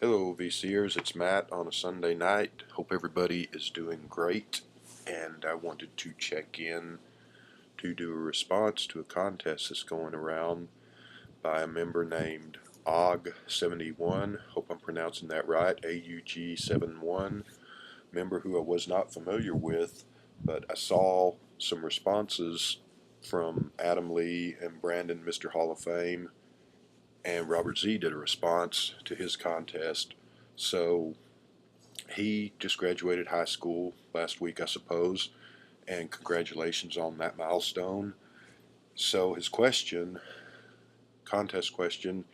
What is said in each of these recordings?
Hello, VCers. It's Matt on a Sunday night. Hope everybody is doing great. And I wanted to check in to do a response to a contest that's going around by a member named Aug71. Hope I'm pronouncing that right. AUG71. Member who I was not familiar with, but I saw some responses from Adam Lee and Brandon, Mr. Hall of Fame, and Robert Z did a response to his contest. So he just graduated high school last week, I suppose, and congratulations on that milestone. So his contest question,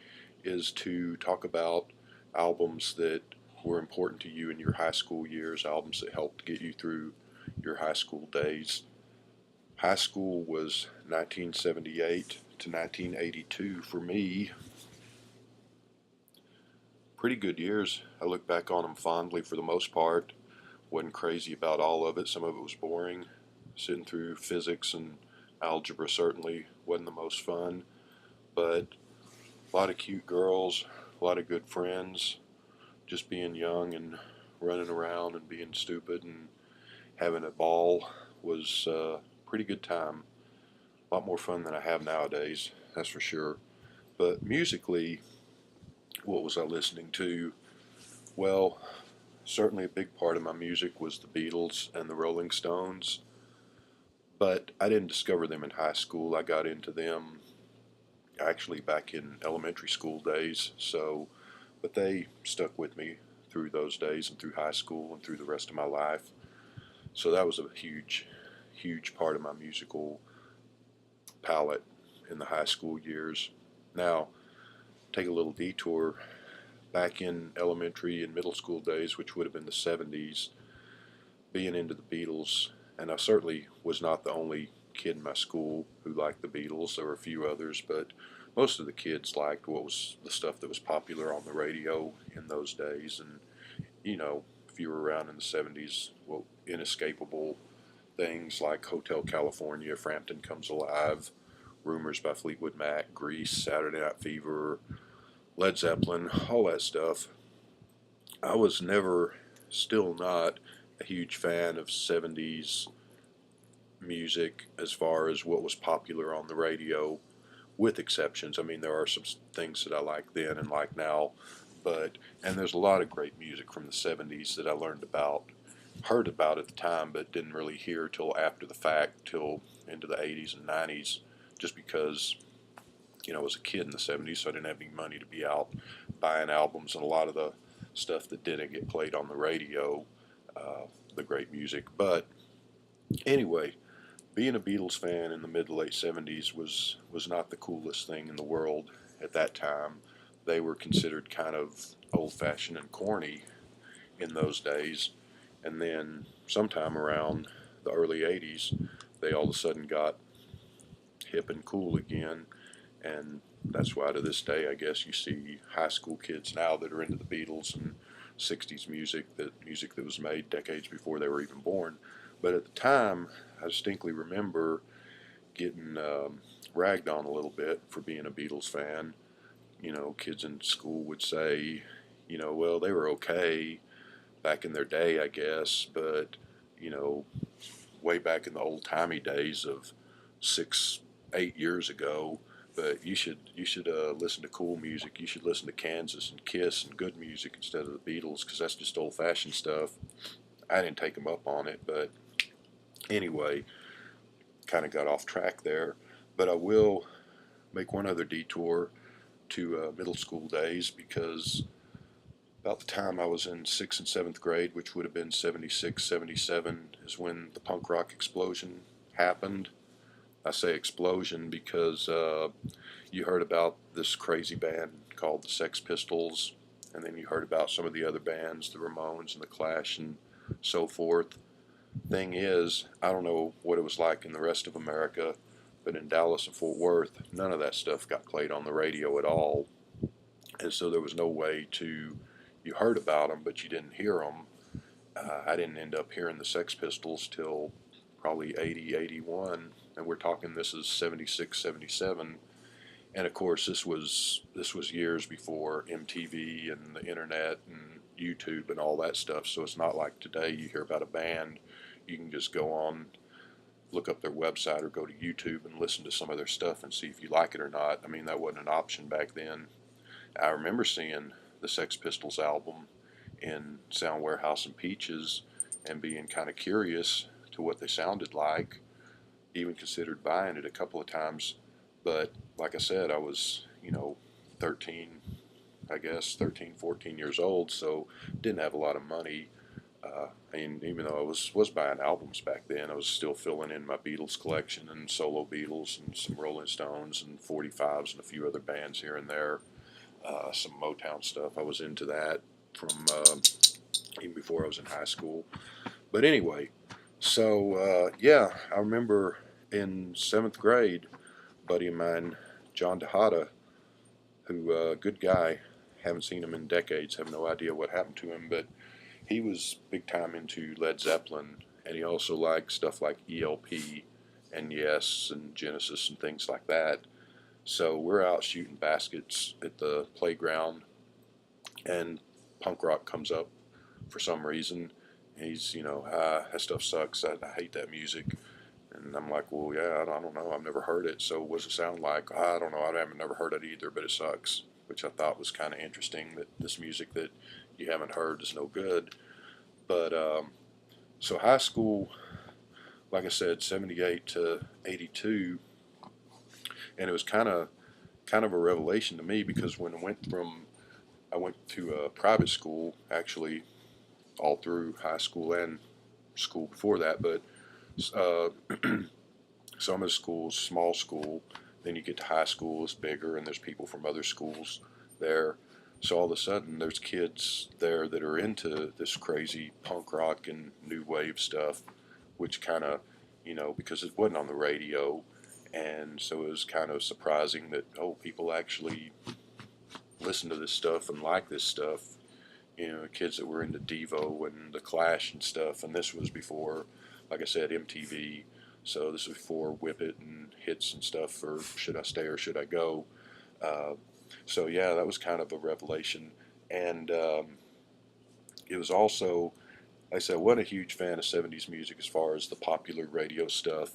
is to talk about albums that were important to you in your high school years, albums that helped get you through your high school days. High school was 1978 to 1982 for me. Pretty good years. I look back on them fondly for the most part. Wasn't crazy about all of it. Some of it was boring. Sitting through physics and algebra certainly wasn't the most fun. But a lot of cute girls, a lot of good friends. Just being young and running around and being stupid and having a ball was a pretty good time. A lot more fun than I have nowadays, that's for sure. But musically, what was I listening to? Well, certainly a big part of my music was the Beatles and the Rolling Stones, but I didn't discover them in high school. I got into them actually back in elementary school days, but they stuck with me through those days and through high school and through the rest of my life. So that was a huge part of my musical palette in the high school years. Now, take a little detour. Back in elementary and middle school days, which would have been the 70s, being into the Beatles, and I certainly was not the only kid in my school who liked the Beatles. There were a few others, but most of the kids liked what was the stuff that was popular on the radio in those days. And if you were around in the 70s, well, inescapable things like Hotel California, Frampton Comes Alive, Rumors by Fleetwood Mac, Grease, Saturday Night Fever, Led Zeppelin, all that stuff. I was never, still not, a huge fan of 70s music as far as what was popular on the radio, with exceptions. I mean, there are some things that I like then and like now, and there's a lot of great music from the 70s that I heard about at the time, but didn't really hear till after the fact, till into the 80s and 90s, just because I was a kid in the 70s, so I didn't have any money to be out buying albums, and a lot of the stuff that didn't get played on the radio, the great music. But anyway, being a Beatles fan in the mid to late 70s was not the coolest thing in the world at that time. They were considered kind of old-fashioned and corny in those days. And then sometime around the early 80s, they all of a sudden got hip and cool again, and that's why to this day I guess you see high school kids now that are into the Beatles and 60s music that was made decades before they were even born. But at the time, I distinctly remember getting ragged on a little bit for being a Beatles fan. Kids in school would say, well, they were okay back in their day, I guess, but you know, way back in the old timey days of 6, 8 years ago. But you should listen to cool music. You should listen to Kansas and Kiss and good music instead of the Beatles, because that's just old fashioned stuff. I didn't take them up on it, but anyway, kind of got off track there. But I will make one other detour to middle school days, because about the time I was in 6th and 7th grade, which would have been 76, 77, is when the punk rock explosion happened. I say explosion because you heard about this crazy band called the Sex Pistols, and then you heard about some of the other bands, the Ramones and the Clash and so forth. Thing is, I don't know what it was like in the rest of America, but in Dallas and Fort Worth, none of that stuff got played on the radio at all. And so there was no way to, you heard about them, but you didn't hear them. I didn't end up hearing the Sex Pistols till probably 80, 81, and we're talking this is 76, 77, And of course, this was years before MTV and the internet and YouTube and all that stuff. So it's not like today you hear about a band, you can just go on, look up their website or go to YouTube and listen to some of their stuff and see if you like it or not. I mean, that wasn't an option back then. I remember seeing the Sex Pistols album in Sound Warehouse and Peaches and being kind of curious to what they sounded like. Even considered buying it a couple of times, but like I said, I was, 13, I guess 13, 14 years old, so didn't have a lot of money. And even though I was buying albums back then, I was still filling in my Beatles collection and solo Beatles and some Rolling Stones and 45s and a few other bands here and there. Some Motown stuff. I was into that from even before I was in high school. But anyway, so yeah, I remember in 7th grade, a buddy of mine, John Tejada, who good guy, haven't seen him in decades, have no idea what happened to him, but he was big time into Led Zeppelin, and he also liked stuff like ELP and Yes and Genesis and things like that. So we're out shooting baskets at the playground, and punk rock comes up for some reason. He's, that stuff sucks. I hate that music. And I'm like, well, yeah, I don't know. I've never heard it. So what does it sound like? I don't know. I haven't never heard it either, but it sucks, which I thought was kind of interesting that this music that you haven't heard is no good. But so high school, like I said, 78 to 82, and it was kind of a revelation to me because when I went to a private school, actually, all through high school and school before that, but uh, some of the schools, small school, then you get to high school, it's bigger, and there's people from other schools there. So all of a sudden, there's kids there that are into this crazy punk rock and new wave stuff, which kind of, because it wasn't on the radio, and so it was kind of surprising that, oh, people actually listen to this stuff and like this stuff. Kids that were into Devo and the Clash and stuff, and this was before, like I said, MTV. So this was before Whip It and hits and stuff for Should I Stay or Should I Go. Uh, so yeah, that was kind of a revelation, and it was also, like I said, I wasn't a huge fan of '70s music as far as the popular radio stuff,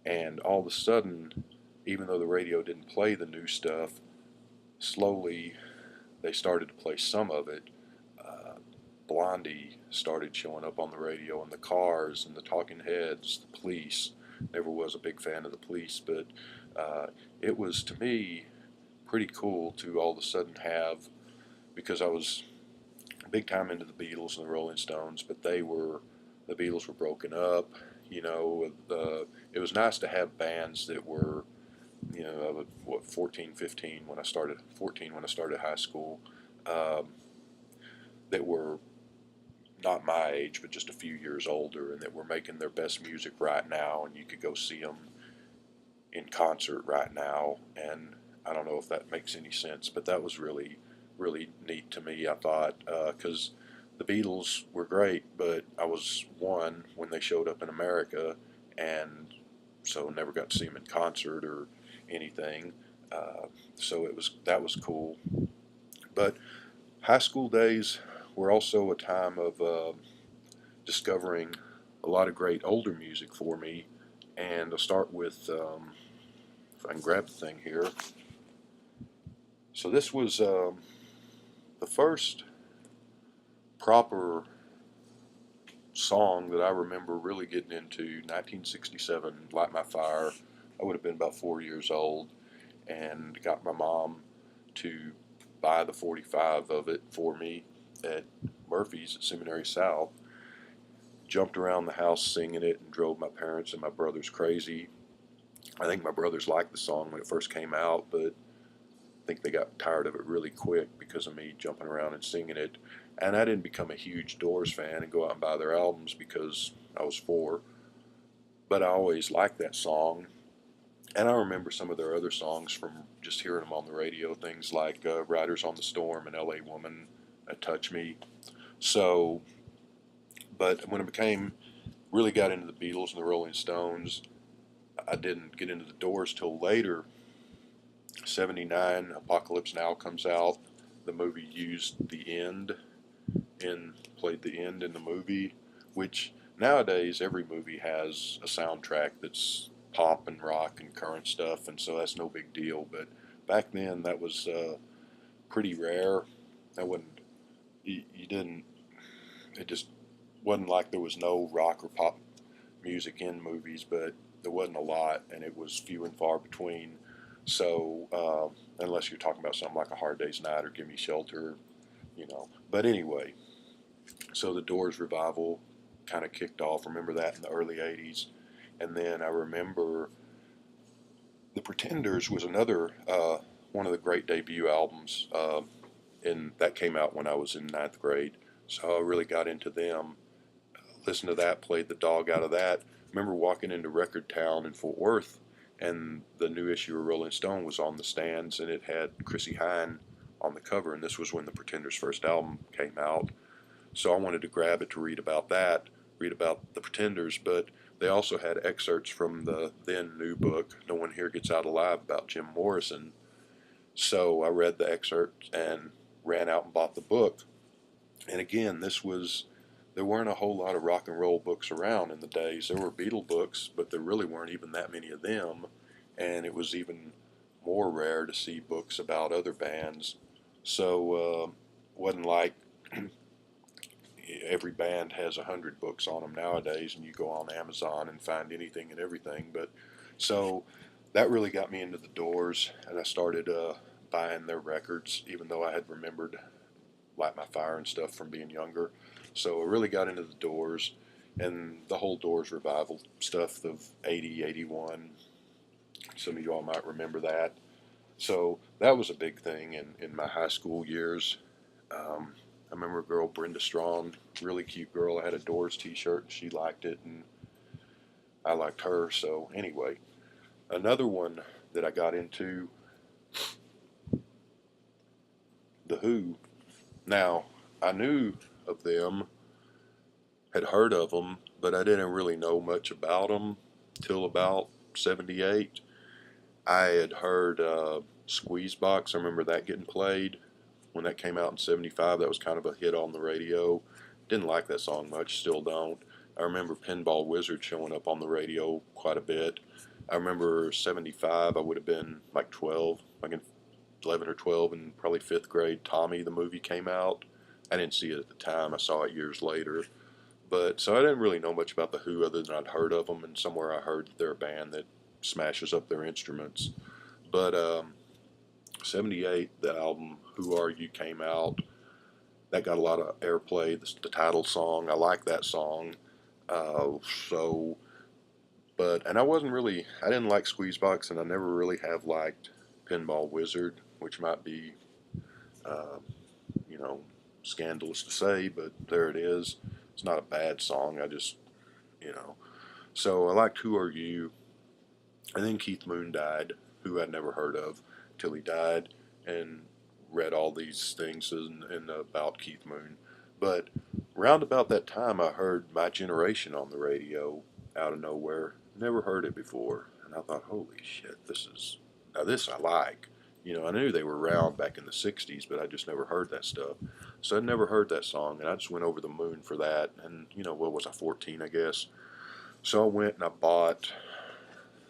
and all of a sudden, even though the radio didn't play the new stuff, slowly they started to play some of it. Blondie started showing up on the radio, and the Cars, and the Talking Heads, the Police. Never was a big fan of the Police, but it was, to me, pretty cool to all of a sudden have, because I was big time into the Beatles and the Rolling Stones, but the Beatles were broken up. It was nice to have bands that were, I was, 14, 15 when I started, 14 when I started high school, um, that were not my age, but just a few years older, and that were making their best music right now, and you could go see them in concert right now. And I don't know if that makes any sense, but that was really, really neat to me, I thought, because the Beatles were great, but I was one when they showed up in America, and so never got to see them in concert or anything. So that was cool. But high school days were also a time of discovering a lot of great older music for me. And I'll start with, if I can grab the thing here. So this was the first proper song that I remember really getting into, 1967, Light My Fire. I would have been about 4 years old, and got my mom to buy the 45 of it for me at Murphy's at Seminary South. Jumped around the house singing it and drove my parents and my brothers crazy. I think my brothers liked the song when it first came out, but I think they got tired of it really quick because of me jumping around and singing it. And I didn't become a huge Doors fan and go out and buy their albums because I was 4, but I always liked that song. And I remember some of their other songs from just hearing them on the radio, things like Riders on the Storm and LA Woman, Touch Me. So, but when it really got into the Beatles and the Rolling Stones, I didn't get into the Doors till later. '79, Apocalypse Now comes out. The movie used the end played the end in the movie, which nowadays every movie has a soundtrack that's pop and rock and current stuff, and so that's no big deal. But back then, that was pretty rare. That wasn't you didn't. It just wasn't like there was no rock or pop music in movies, but there wasn't a lot, and it was few and far between. So unless you're talking about something like A Hard Day's Night or Give Me Shelter, you know. But anyway, so the Doors revival kind of kicked off. Remember that in the early '80s, and then I remember the Pretenders was another one of the great debut albums, and that came out when I was in ninth grade. So I really got into them. Listened to that, played the dog out of that. Remember walking into Record Town in Fort Worth, and the new issue of Rolling Stone was on the stands, and it had Chrissie Hynde on the cover, and this was when the Pretenders' first album came out. So I wanted to grab it to read about that, read about the Pretenders, but they also had excerpts from the then new book, No One Here Gets Out Alive, about Jim Morrison. So I read the excerpt and ran out and bought the book. And again, there weren't a whole lot of rock and roll books around in the days. There were Beatle books, but there really weren't even that many of them. And it was even more rare to see books about other bands. So wasn't like every band has 100 books on them nowadays, and you go on Amazon and find anything and everything. But so that really got me into the Doors, and I started buying their records, even though I had remembered Light My Fire and stuff from being younger. So I really got into the Doors and the whole Doors revival stuff of '80, '81. Some of y'all might remember that. So that was a big thing in my high school years. I remember a girl, Brenda Strong, really cute girl. I had a Doors t-shirt, and she liked it, and I liked her. So anyway, another one that I got into, The Who. Now, I knew of them, had heard of them, but I didn't really know much about them till about '78. I had heard Squeezebox. I remember that getting played when that came out in '75. That was kind of a hit on the radio. Didn't like that song much, still don't. I remember Pinball Wizard showing up on the radio quite a bit. I remember '75, I would have been like 12, like in 11 or 12, and probably fifth grade. Tommy, the movie, came out. I didn't see it at the time. I saw it years later. But so I didn't really know much about the Who other than I'd heard of them, and somewhere I heard that they're a band that smashes up their instruments. But '78, the album Who Are You came out. That got a lot of airplay. The title song, I like that song. So, and I didn't like Squeezebox, and I never really have liked Pinball Wizard, which might be, uh, you know, scandalous to say, but there it is. It's not a bad song. I just, you know. So I liked Who Are You, and then Keith Moon died, who I'd never heard of till he died, and read all these things about Keith Moon. But round about that time, I heard My Generation on the radio out of nowhere. Never heard it before, and I thought, holy shit, this I like. You know, I knew they were around back in the '60s, but I just never heard that stuff. So I'd never heard that song, and I just went over the moon for that. And you know, what was I, 14, I guess? So I went and I bought.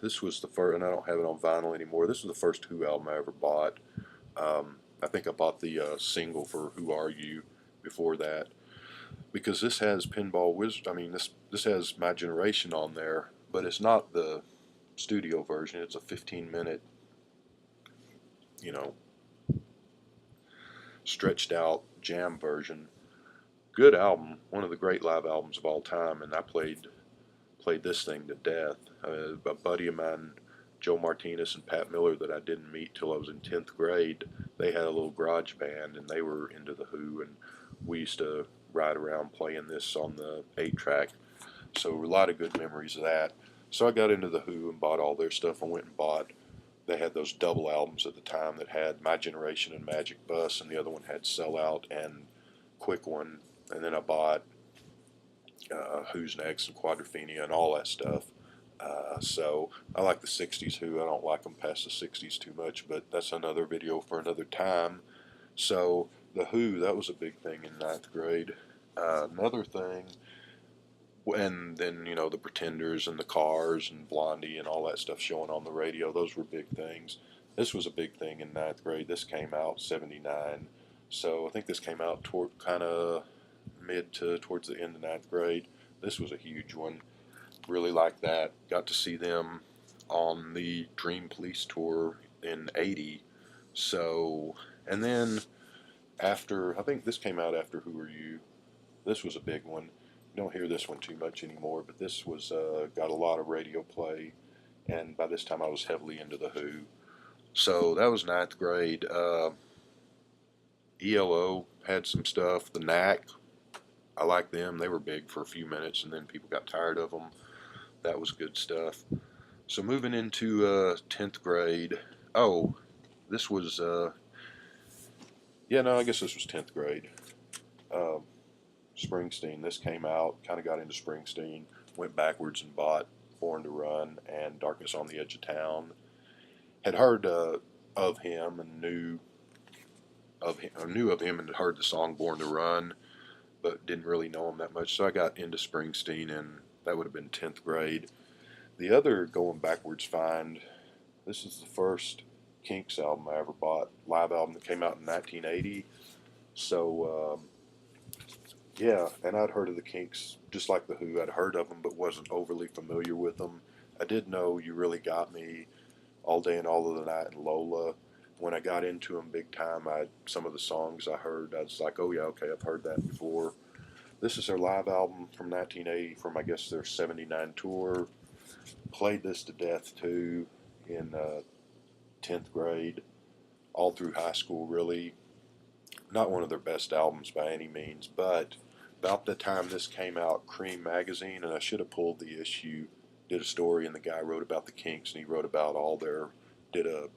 This was the first, and I don't have it on vinyl anymore. This was the first Who album I ever bought. I think I bought the single for Who Are You before that, because this has Pinball Wizard. I mean, this has My Generation on there, but it's not the studio version. It's a 15-minute, you know, stretched out jam version. Good album, one of the great live albums of all time, and I played this thing to death. A buddy of mine, Joe Martinez and Pat Miller, that I didn't meet till I was in 10th grade, they had a little garage band, and they were into the Who, and we used to ride around playing this on the 8-track. So a lot of good memories of that. So I got into the Who and bought all their stuff. I went and bought, they had those double albums at the time that had My Generation and Magic Bus, and the other one had Sellout and Quick One. And then I bought Who's Next and Quadrophenia and all that stuff. So I like the 60s Who. I don't like them past the 60s too much, but that's another video for another time. So the Who, that was a big thing in ninth grade. Another thing, and then, the Pretenders and the Cars and Blondie and all that stuff showing on the radio, those were big things. This was a big thing in ninth grade. This came out 79. So I think this came out toward kind of mid to towards the end of ninth grade. This was a huge one. Really liked that. Got to see them on the Dream Police tour in 80. So, and then after, I think this came out after Who Are You? This was a big one. You don't hear this one too much anymore, but this was got a lot of radio play, and by this time I was heavily into the Who. So that was ninth grade. ELO had some stuff. The Knack, I liked them. They were big for a few minutes, and then people got tired of them. That was good stuff. So moving into 10th grade. Oh, this was, I guess this was 10th grade. Springsteen. This came out, kind of got into Springsteen, went backwards and bought Born to Run and Darkness on the Edge of Town. Had heard of him and knew of him and had heard the song Born to Run, but didn't really know him that much. So I got into Springsteen, and that would have been 10th grade. The other going backwards find, this is the first Kinks album I ever bought, live album that came out in 1980. So, and I'd heard of the Kinks, just like the Who. I'd heard of them, but wasn't overly familiar with them. I did know You Really Got Me, All Day and All of the Night, and Lola. When I got into them big time, some of the songs I heard, I was like, oh yeah, okay, I've heard that before. This is their live album from 1980, from I guess their 79 tour. Played this to death too in 10th grade, all through high school really. Not one of their best albums by any means, but about the time this came out, Cream magazine, and I should have pulled the issue, did a story, and the guy wrote about the Kinks, and he wrote about did a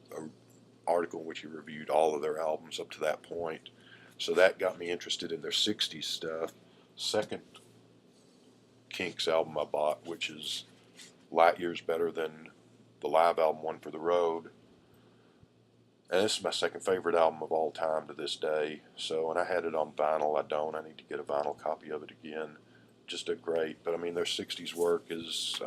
article in which he reviewed all of their albums up to that point. So that got me interested in their 60s stuff. Second Kinks album I bought, which is light years better than the live album One for the Road. And this is my second favorite album of all time to this day. So, and I had it on vinyl. I don't. I need to get a vinyl copy of it again. Just a great. But I mean, their 60s work is,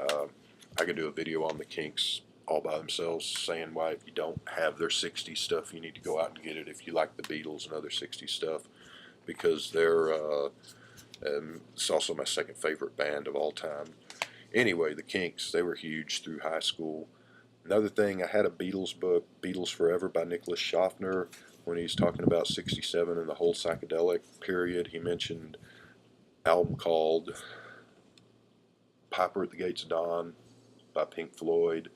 I could do a video on the Kinks all by themselves saying why if you don't have their 60s stuff, you need to go out and get it if you like the Beatles and other 60s stuff. Because it's also my second favorite band of all time. Anyway, the Kinks, they were huge through high school. Another thing, I had a Beatles book, Beatles Forever by Nicholas Schaffner. When he's talking about 67 and the whole psychedelic period, he mentioned an album called Piper at the Gates of Dawn by Pink Floyd.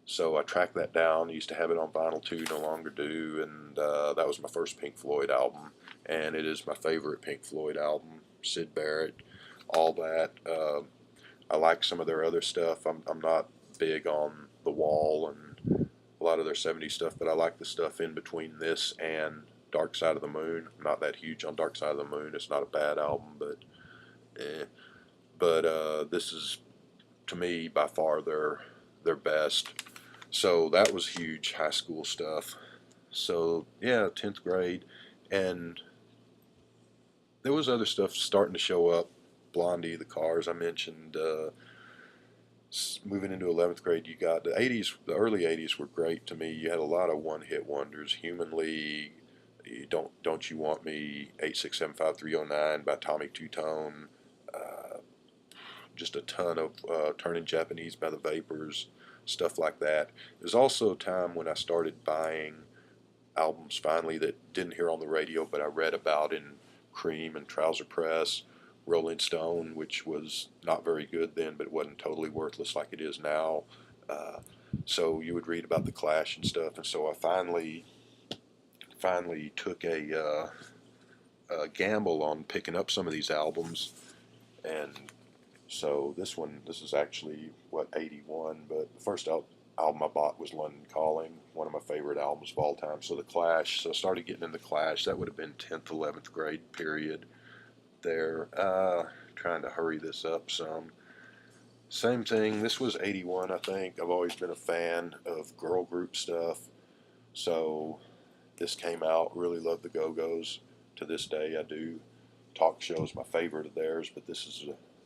So I tracked that down. I used to have it on vinyl too, no longer do, and that was my first Pink Floyd album, and it is my favorite Pink Floyd album. Syd Barrett, all that. I like some of their other stuff. I'm not big on The Wall and a lot of their 70s stuff, but I like the stuff in between this and Dark Side of the Moon. I'm not that huge on Dark Side of the Moon. It's not a bad album, but this is, to me, by far their best. So that was huge high school stuff. So yeah, 10th grade, and there was other stuff starting to show up. Blondie, the Cars I mentioned. Moving into 11th grade, you got the 80s. The early 80s were great to me. You had a lot of one-hit wonders. Human League, Don't You Want Me, 8675309 by Tommy Two-Tone. Just a ton of Turning Japanese by the Vapors, stuff like that. There's also a time when I started buying albums finally that didn't hear on the radio, but I read about in Cream and Trouser Press. Rolling Stone, which was not very good then, but it wasn't totally worthless like it is now. So you would read about the Clash and stuff, and so I finally took a gamble on picking up some of these albums, and so this is actually 81, but the first album I bought was London Calling, one of my favorite albums of all time. So the Clash, so I started getting into Clash. That would have been 10th, 11th grade period. There, trying to hurry this up some. Same thing. This was 81, I think. I've always been a fan of girl group stuff. So this came out. Really love the Go-Go's. To this day, I do. Talk Show's my favorite of theirs, but this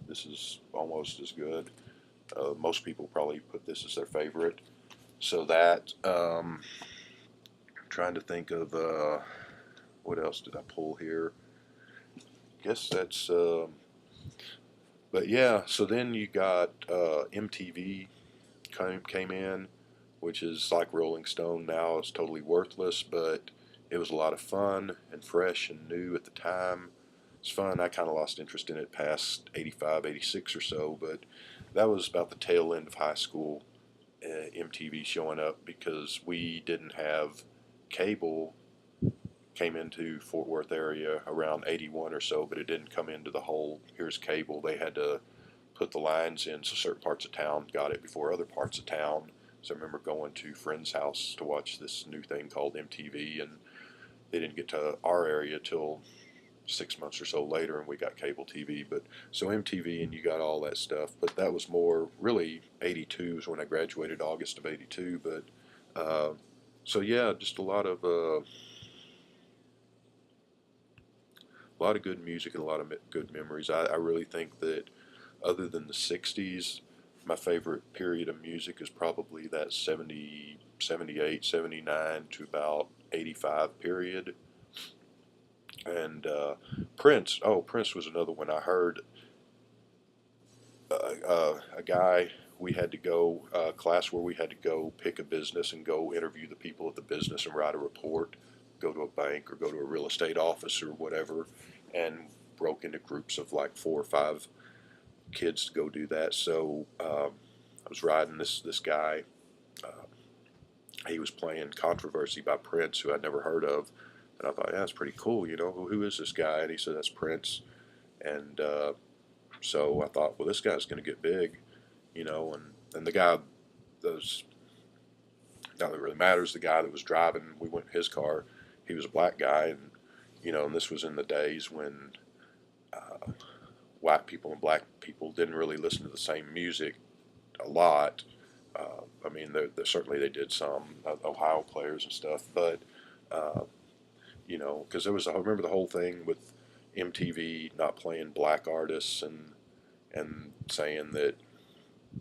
is almost as good. Most people probably put this as their favorite. So that, trying to think of what else did I pull here? Guess that's, but yeah. So then you got MTV came in, which is like Rolling Stone now. It's totally worthless, but it was a lot of fun and fresh and new at the time. It's fun. I kind of lost interest in it past 85, 86 or so, but that was about the tail end of high school. MTV showing up because we didn't have cable. Came into Fort Worth area around 81 or so, but it didn't come into the whole here's cable. They had to put the lines in, so certain parts of town got it before other parts of town. So I remember going to a friend's house to watch this new thing called MTV, and they didn't get to our area till 6 months or so later, and we got cable TV. But so MTV, and you got all that stuff. But that was more really 82 is when I graduated, August of 82. But so yeah, just a lot of good music and a lot of good memories. I really think that other than the 60s, my favorite period of music is probably that 70, 78, 79 to about 85 period. And Prince, oh, Prince was another one I heard. A guy, we had to go, class where we had to go pick a business and go interview the people at the business and write a report, go to a bank or go to a real estate office or whatever, and broke into groups of like 4 or 5 kids to go do that. So I was riding this guy. Uh, he was playing Controversy by Prince, who I'd never heard of. And I thought, yeah, that's pretty cool. Who is this guy? And he said, that's Prince. And so I thought, well, this guy's going to get big, and the guy, those, not that it really matters, the guy that was driving, we went in his car, he was a black guy. And this was in the days when uh, white people and black people didn't really listen to the same music a lot. I mean, certainly they did some Ohio players and stuff, but because I remember the whole thing with MTV not playing black artists and saying that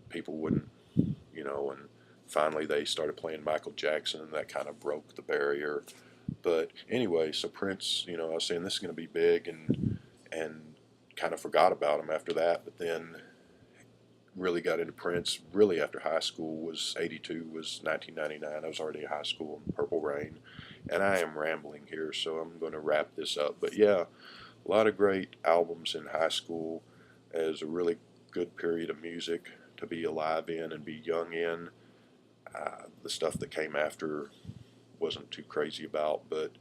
people wouldn't, and finally they started playing Michael Jackson, and that kind of broke the barrier. But anyway, so Prince, I was saying this is going to be big, and kind of forgot about him after that. But then really got into Prince really after high school. Was 82 was 1999. I was already in high school in Purple Rain, and I am rambling here, so I'm going to wrap this up. But yeah, a lot of great albums in high school as a really good period of music to be alive in and be young in. The stuff that came after wasn't too crazy about, but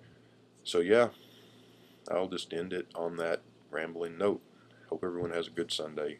so yeah, I'll just end it on that rambling note. Hope everyone has a good Sunday.